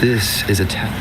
This is a town.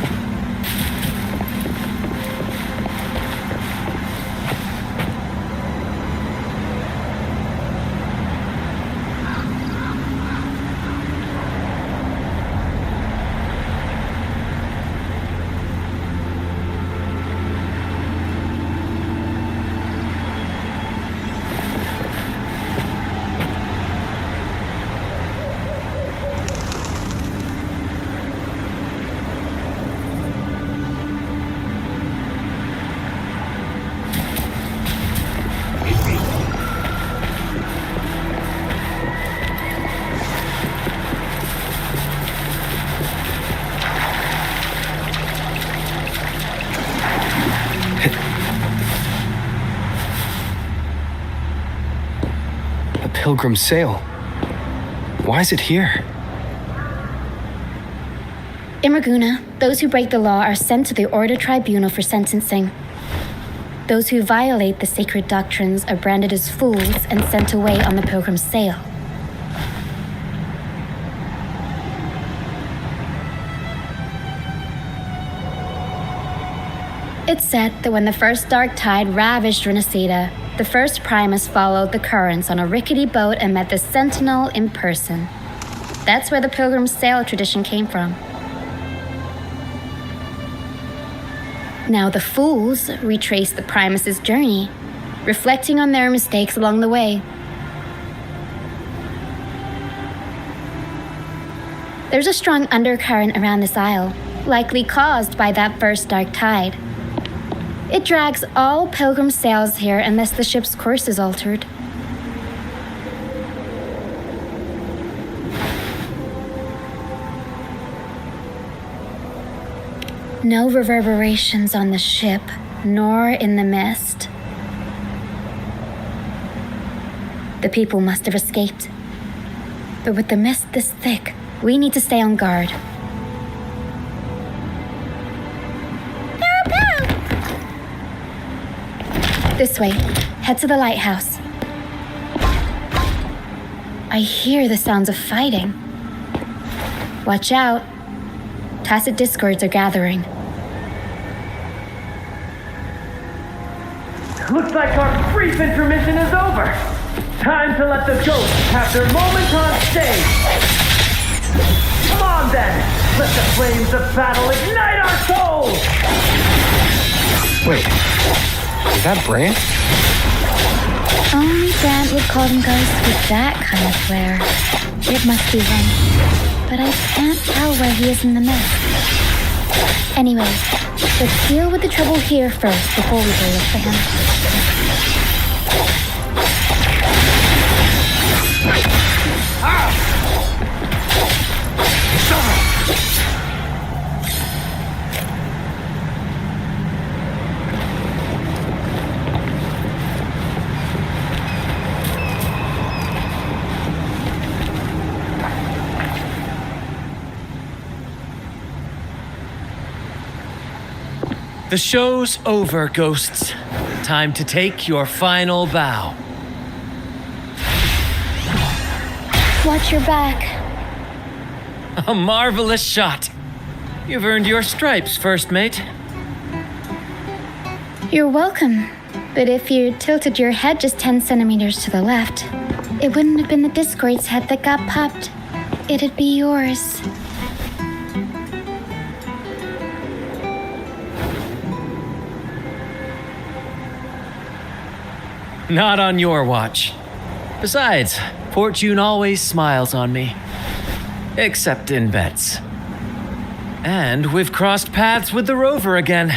Pilgrim sail. Why is it here? In Raguna, those who break the law are sent to the Order Tribunal for sentencing. Those who violate the sacred doctrines are branded as fools and sent away on the Pilgrim sail. It's said that when the first dark tide ravaged Renacida, the first Primus followed the currents on a rickety boat and met the Sentinel in person. That's where the Pilgrim sail tradition came from. Now the fools retrace the Primus's journey, reflecting on their mistakes along the way. There's a strong undercurrent around this isle, likely caused by that first dark tide. It drags all Pilgrim sails here unless the ship's course is altered. No reverberations on the ship, nor in the mist. The people must have escaped. But with the mist this thick, we need to stay on guard. This way. Head to the lighthouse. I hear the sounds of fighting. Watch out. Tacit discords are gathering. Looks like our brief intermission is over. Time to let the ghosts have their moment on stage. Come on then. Let the flames of battle ignite our souls. Wait. Is that Brant? Only Brant would call them ghosts with that kind of flair. It must be him. But I can't tell where he is in the mist. Anyway, let's deal with the trouble here first before we go look for him. The show's over, ghosts. Time to take your final bow. Watch your back. A marvelous shot. You've earned your stripes, first mate. You're welcome. But if you tilted your head just 10 centimeters to the left, it wouldn't have been the Discord's head that got popped. It'd be yours. Not on your watch. Besides, fortune always smiles on me. Except in bets. And we've crossed paths with the rover again.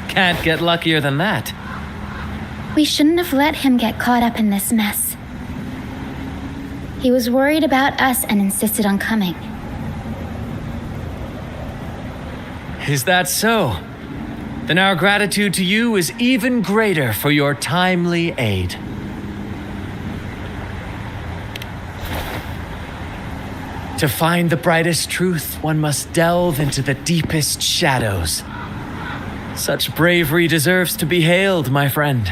Can't get luckier than that. We shouldn't have let him get caught up in this mess. He was worried about us and insisted on coming. Is that so? Then our gratitude to you is even greater for your timely aid. To find the brightest truth, one must delve into the deepest shadows. Such bravery deserves to be hailed, my friend.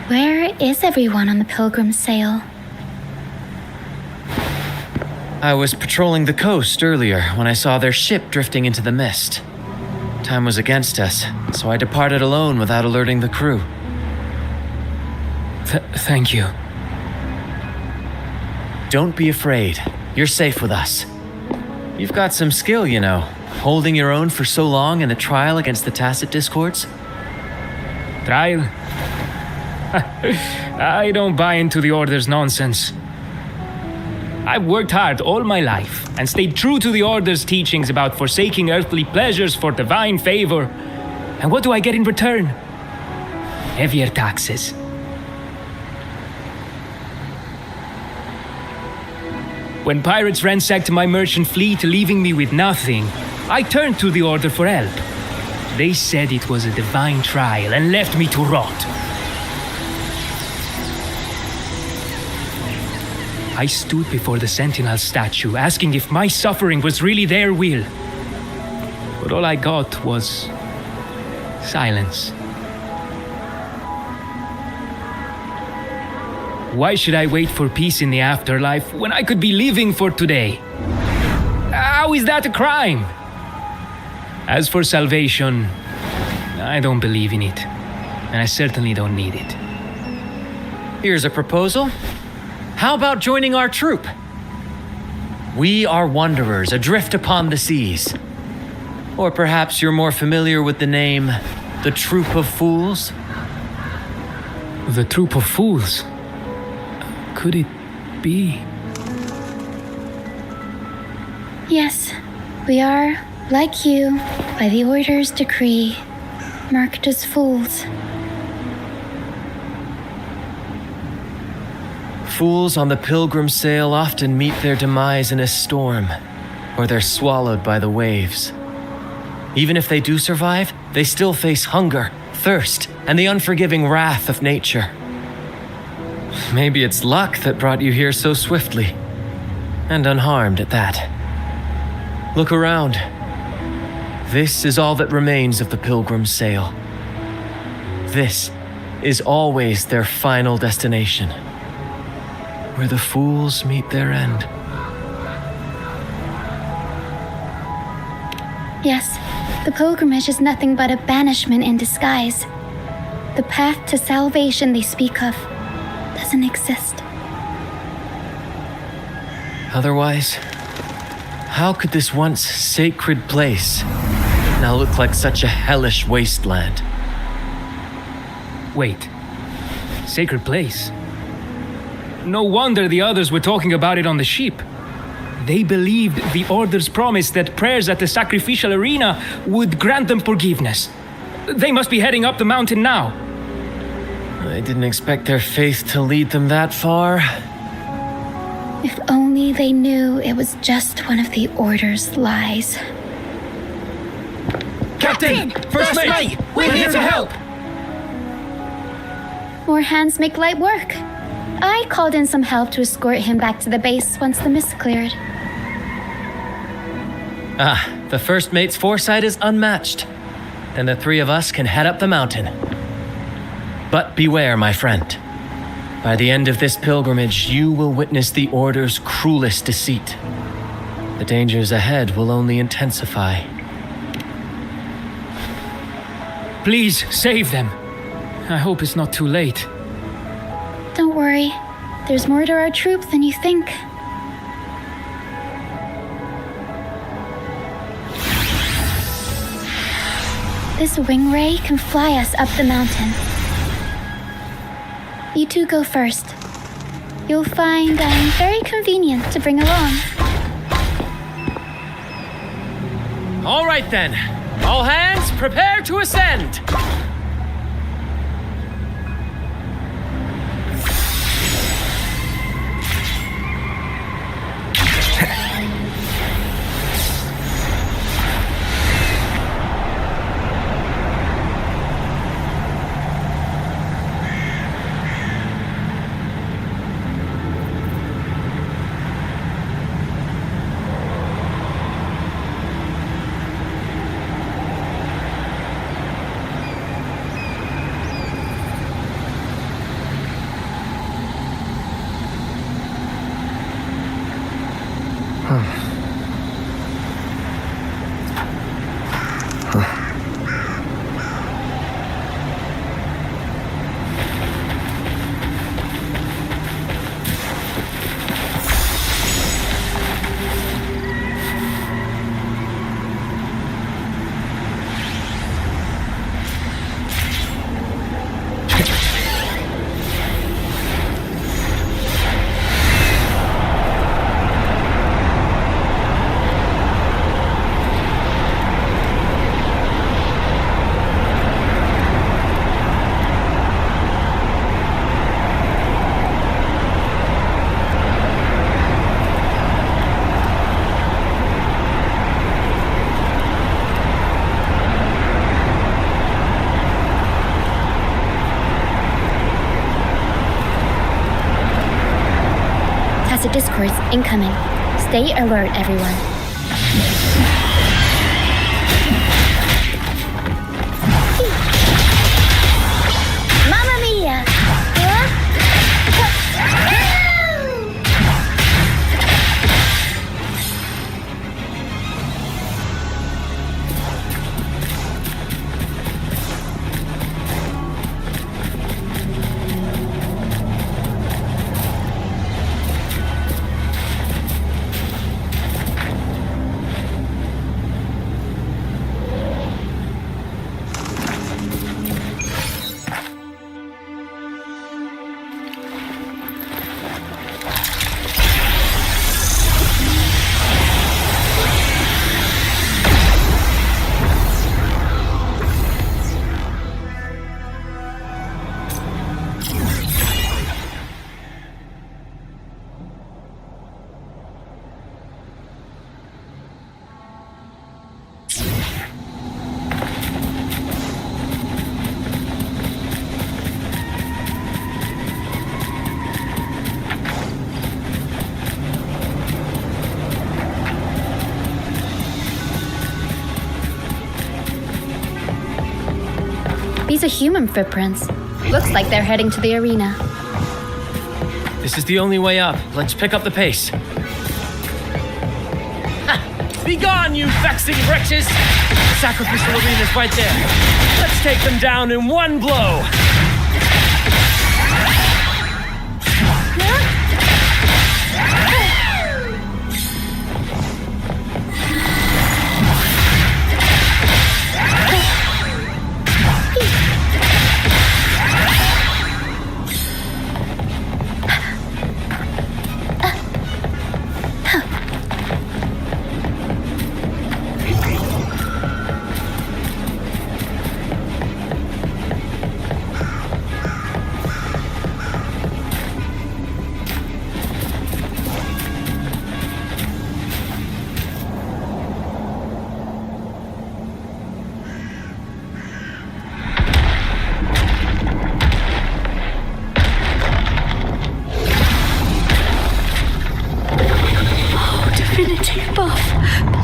Where is everyone on the Pilgrim sail? I was patrolling the coast earlier when I saw their ship drifting into the mist. Time was against us, so I departed alone without alerting the crew. Thank you. Don't be afraid. You're safe with us. You've got some skill, you know, holding your own for so long in a trial against the Tacit Discords. Trial? I don't buy into the Order's nonsense. I've worked hard all my life and stayed true to the Order's teachings about forsaking earthly pleasures for divine favor. And what do I get in return? Heavier taxes. When pirates ransacked my merchant fleet, leaving me with nothing, I turned to the Order for help. They said it was a divine trial and left me to rot. I stood before the Sentinel statue, asking if my suffering was really their will. But all I got was silence. Why should I wait for peace in the afterlife when I could be living for today? How is that a crime? As for salvation, I don't believe in it, and I certainly don't need it. Here's a proposal. How about joining our troop? We are wanderers adrift upon the seas. Or perhaps you're more familiar with the name, the Troop of Fools? The Troop of Fools? Could it be? Yes, we are, like you, by the Order's decree, marked as fools. Fools on the pilgrim sail often meet their demise in a storm, or they're swallowed by the waves. Even if they do survive, they still face hunger, thirst, and the unforgiving wrath of nature. Maybe it's luck that brought you here so swiftly, and unharmed at that. Look around. This is all that remains of the pilgrim sail. This is always their final destination, where the fools meet their end. Yes, the pilgrimage is nothing but a banishment in disguise. The path to salvation they speak of doesn't exist. Otherwise, how could this once sacred place now look like such a hellish wasteland? Wait. Sacred place? No wonder the others were talking about it on the ship. They believed the Order's promise that prayers at the sacrificial arena would grant them forgiveness. They must be heading up the mountain now. I didn't expect their faith to lead them that far. If only they knew it was just one of the Order's lies. Captain! First mate! We're here to help! More hands make light work. I called in some help to escort him back to the base once the mist cleared. The first mate's foresight is unmatched. Then the three of us can head up the mountain. But beware, my friend. By the end of this pilgrimage, you will witness the Order's cruelest deceit. The dangers ahead will only intensify. Please, save them. I hope it's not too late. Don't worry. There's more to our troop than you think. This wing ray can fly us up the mountain. You two go first. You'll find I'm very convenient to bring along. All right then. All hands, prepare to ascend. Tacit discords incoming. Stay alert, everyone. Mamma mia! These are human footprints. Looks like they're heading to the arena. This is the only way up. Let's pick up the pace. Ha! Begone, you vexing wretches! The sacrificial arena's right there. Let's take them down in one blow!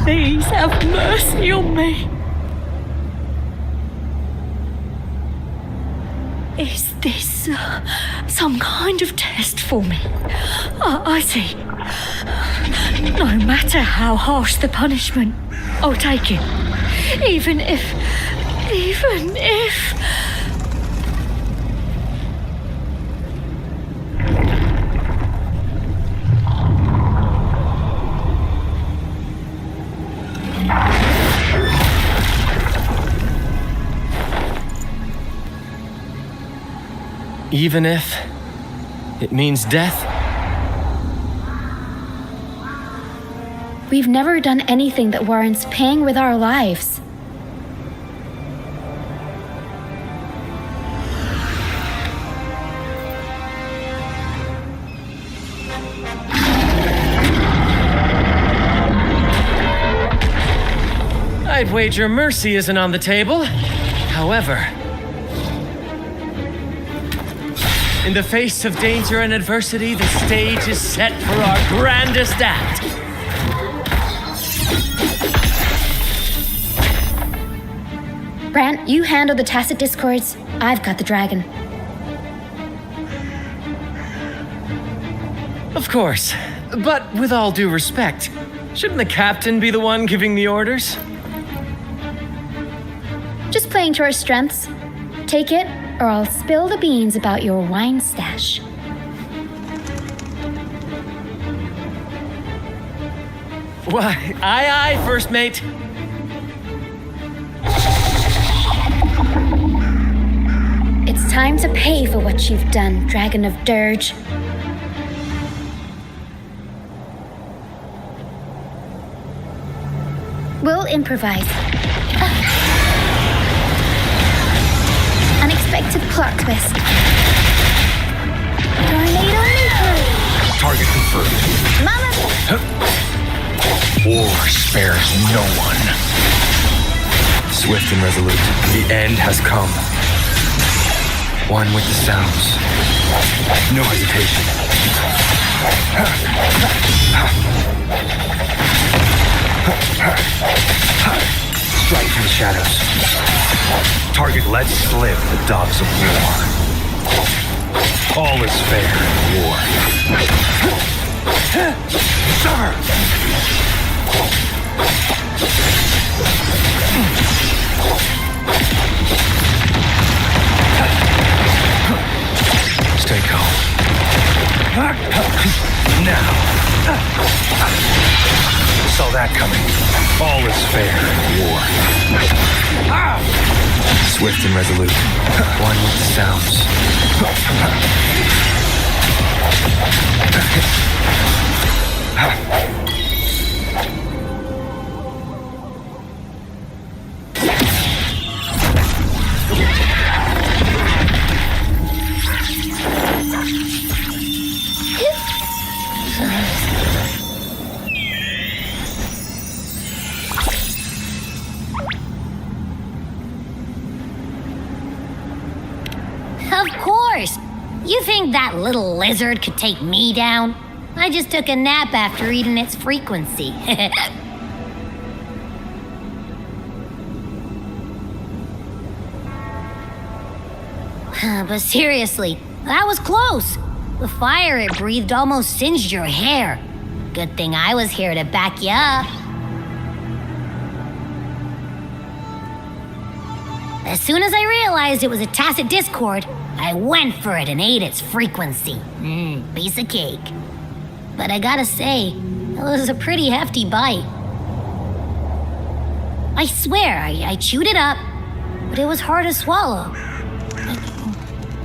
Please have mercy on me. Is this some kind of test for me? I see. No matter how harsh the punishment, I'll take it. Even if... Even if it means death? We've never done anything that warrants paying with our lives. I'd wager mercy isn't on the table. However, in the face of danger and adversity, the stage is set for our grandest act. Brant, you handle the tacit discords. I've got the dragon. Of course, but with all due respect, Shouldn't the captain be the one giving the orders? Just playing to our strengths. Take it, or I'll spill the beans about your wine stash. Why, aye, first mate. It's time to pay for what you've done, Dragon of Dirge. We'll improvise. Unexpected plot twist. Tornado nuclear. Target confirmed. Mama! War spares no one. Swift and resolute. The end has come. One with the sounds. No hesitation. Strike from the shadows. Target lets live the dogs of war. All is fair in war. Summer! Stay calm. Now. Saw that coming. All is fair in war. Swift and resolute. One with the sounds. Of course! You think that little lizard could take me down? I just took a nap after eating its frequency. But seriously, that was close. The fire it breathed almost singed your hair. Good thing I was here to back you up. As soon as I realized it was a tacit discord, I went for it and ate its frequency. Piece of cake. But I gotta say, it was a pretty hefty bite. I swear, I chewed it up, but it was hard to swallow.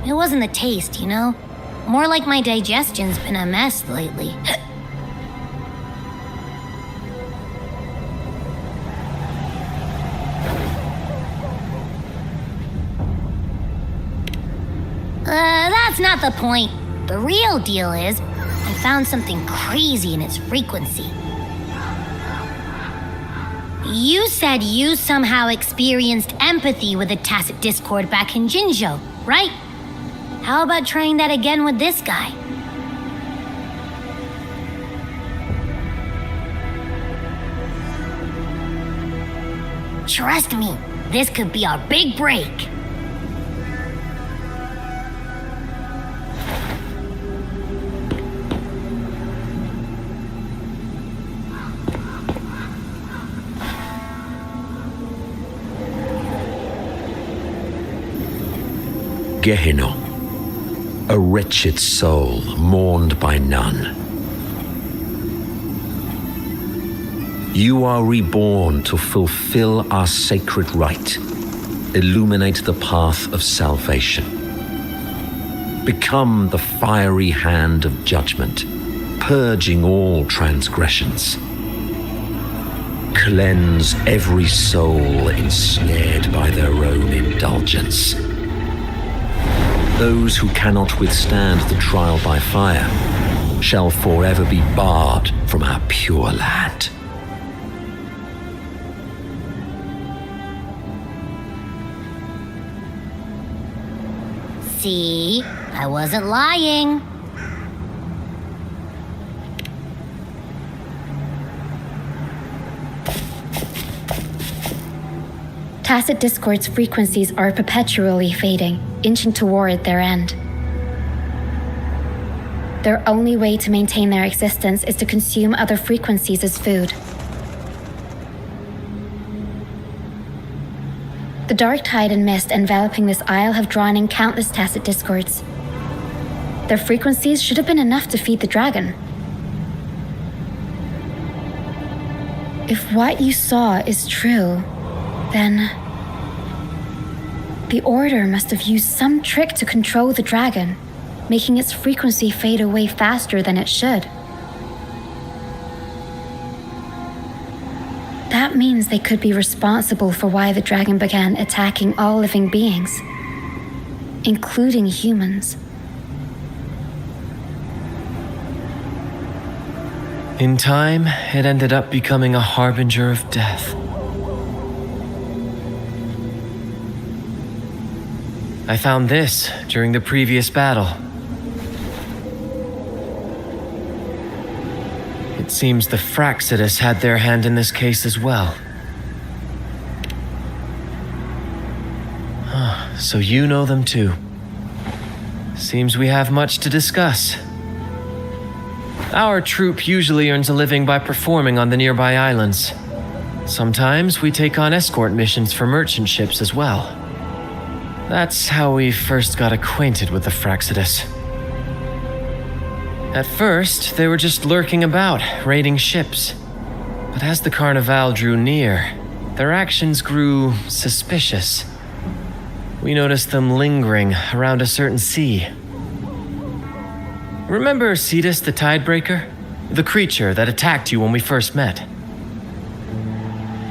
It wasn't the taste, you know? More like my digestion's been a mess lately. That's not the point. The real deal is, I found something crazy in its frequency. You said you somehow experienced empathy with the tacit discord back in Jinzhou, right? How about trying that again with this guy? Trust me, this could be our big break. Gehenna, a wretched soul mourned by none. You are reborn to fulfill our sacred rite, illuminate the path of salvation. Become the fiery hand of judgment, purging all transgressions. Cleanse every soul ensnared by their own indulgence. Those who cannot withstand the trial by fire shall forever be barred from our pure land. See, I wasn't lying. Tacit discord's frequencies are perpetually fading, inching toward their end. Their only way to maintain their existence is to consume other frequencies as food. The dark tide and mist enveloping this isle have drawn in countless tacit discords. Their frequencies should have been enough to feed the dragon. If what you saw is true, then the Order must have used some trick to control the dragon, making its frequency fade away faster than it should. That means they could be responsible for why the dragon began attacking all living beings, including humans. In time, it ended up becoming a harbinger of death. I found this during the previous battle. It seems the Fraxidus had their hand in this case as well. So you know them too. Seems we have much to discuss. Our troop usually earns a living by performing on the nearby islands. Sometimes we take on escort missions for merchant ships as well. That's how we first got acquainted with the Fraxidus. At first, they were just lurking about, raiding ships. But as the Carnival drew near, their actions grew suspicious. We noticed them lingering around a certain sea. Remember Cetus the Tidebreaker? The creature that attacked you when we first met?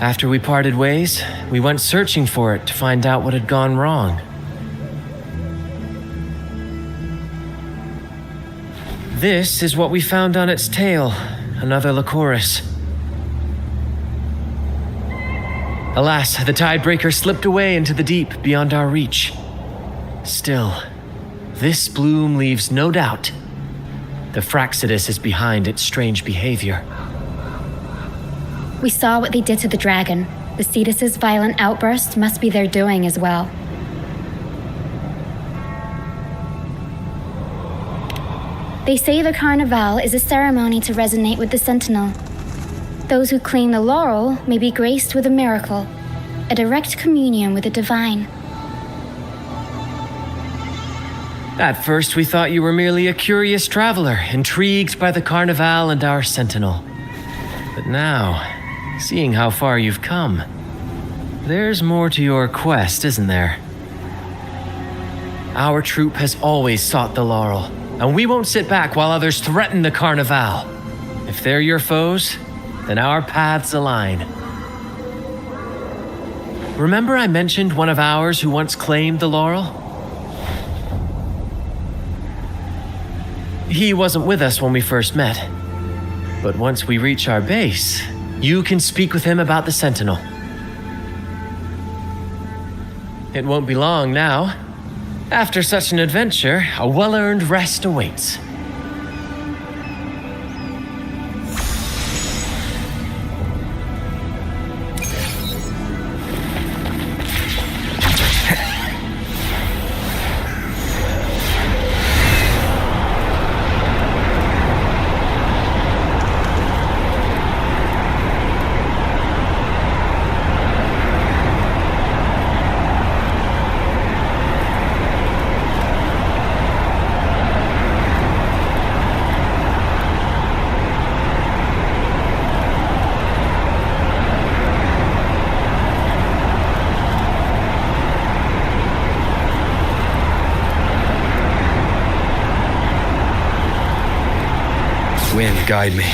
After we parted ways, we went searching for it to find out what had gone wrong. This is what we found on its tail, another Lycoris. Alas, the Tidebreaker slipped away into the deep beyond our reach. Still, this bloom leaves no doubt. The Fraxidus is behind its strange behavior. We saw what they did to the dragon. The Cetus's violent outburst must be their doing as well. They say the Carnival is a ceremony to resonate with the Sentinel. Those who claim the laurel may be graced with a miracle, a direct communion with the divine. At first, we thought you were merely a curious traveler, intrigued by the Carnival and our Sentinel. But now, seeing how far you've come, there's more to your quest, isn't there? Our troop has always sought the laurel, and we won't sit back while others threaten the Carnival. If they're your foes, then our paths align. Remember I mentioned one of ours who once claimed the laurel? He wasn't with us when we first met. But once we reach our base, you can speak with him about the Sentinel. It won't be long now. After such an adventure, a well-earned rest awaits. Wind, guide me.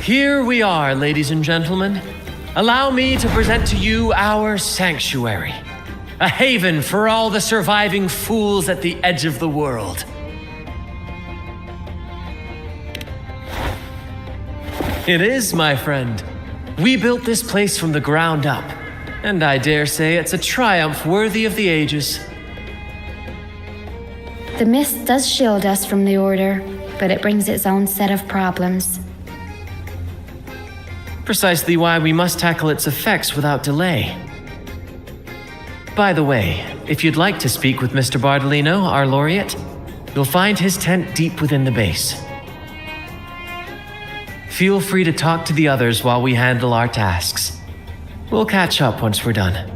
Here we are, ladies and gentlemen. Allow me to present to you our sanctuary, a haven for all the surviving fools at the edge of the world. It is, my friend. We built this place from the ground up, and I dare say it's a triumph worthy of the ages. The mist does shield us from the Order, but it brings its own set of problems. Precisely why we must tackle its effects without delay. By the way, if you'd like to speak with Mr. Bardolino, our laureate, you'll find his tent deep within the base. Feel free to talk to the others while we handle our tasks. We'll catch up once we're done.